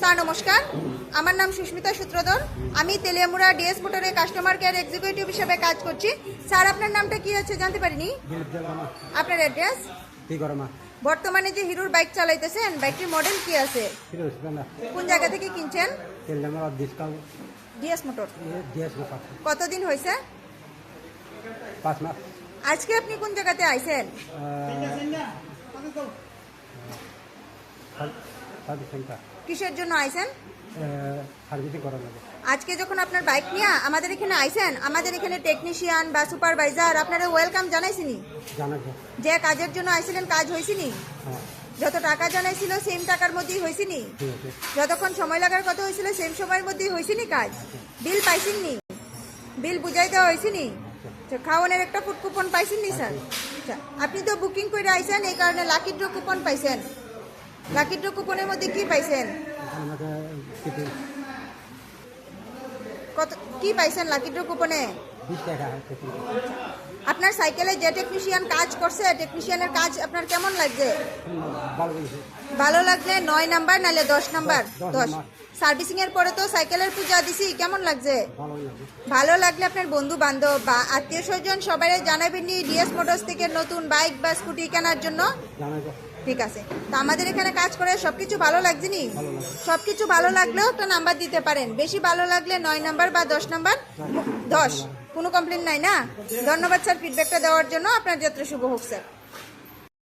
Sir নমস্কার, আমার নাম সুস্মিতা সূত্রধর। আমি তেলিয়ামুড়া ডিএস মোটরে কাস্টমার কেয়ার এক্সিকিউটিভ হিসেবে কাজ করছি। স্যার আপনার নামটা কি আছে জানতে পারিনি? আপনার অ্যাড্রেস? বর্তমানে যে হিরোর বাইক চালাইতেছেন, বাইকটির মডেল কি আছে? কোন জায়গা থেকে কিনছেন? DS motor. কতদিন হয়েছে? 5 মাস। আজকে আপনি কোন জায়গাতে আইছেন? কিসের জন্য আইছেন? আজকে যখন আপনার বাইক নিয়ে আমাদের এখানে আইছেন, আমাদের এখানে টেকনিশিয়ান বা সুপারভাইজার আপনারা ওয়েলকাম জানাইছিনি? যে কাজের জন্য আইছিলেন কাজ হয়েছিনি? যত টাকা জানাইছিল সেম টাকার মধ্যেই হয়েছিনি? যতক্ষণ সময় লাগার কথা হয়েছিল সেম সময়ের মধ্যেই হয়েছিনি কাজ? বিল পাইছেননি? বিল বুঝাই দেওয়া হয়েছিনি? খাওয়ানোর একটা ফুড কুপন পাইছেননি স্যার? আচ্ছা, আপনি তো বুকিং করে আইছেন, এই কারণে লাকি ড্র কুপন পাইছেন। লাকি ড্র কুপনের মধ্যে কি পাইছেন? কত কি পাইছেন লাকি ড্র কুপনে? আপনার সাইকেলে যে টেকনিশিয়ান কাজ করছে, টেকনিশিয়ানের কাজ আপনার কেমন লাগছে? ভালো লাগলে 9 নাম্বার, নাহলে 10 নাম্বার। 10 সার্ভিসিং এর পরে তো সাইকেলের পূজা দিছি, কেমন লাগছে? ভালো লাগলে আপনার বন্ধু বান্ধব বা আত্মীয় স্বজন সবাই জানাবেন ডিএস মোটরস থেকে নতুন বাইক বা স্কুটি কেনার জন্য। ঠিক আছে, তো আমাদের এখানে কাজ করে সবকিছু ভালো লাগছে নি? সবকিছু ভালো লাগলেও একটা নাম্বার দিতে পারেন। বেশি ভালো লাগলে 9 নাম্বার বা 10 নাম্বার। 10 কোনো কমপ্লেন নাই না? ধন্যবাদ স্যার ফিডব্যাকটা দেওয়ার জন্য। আপনার যাত্রা শুভ হোক স্যার।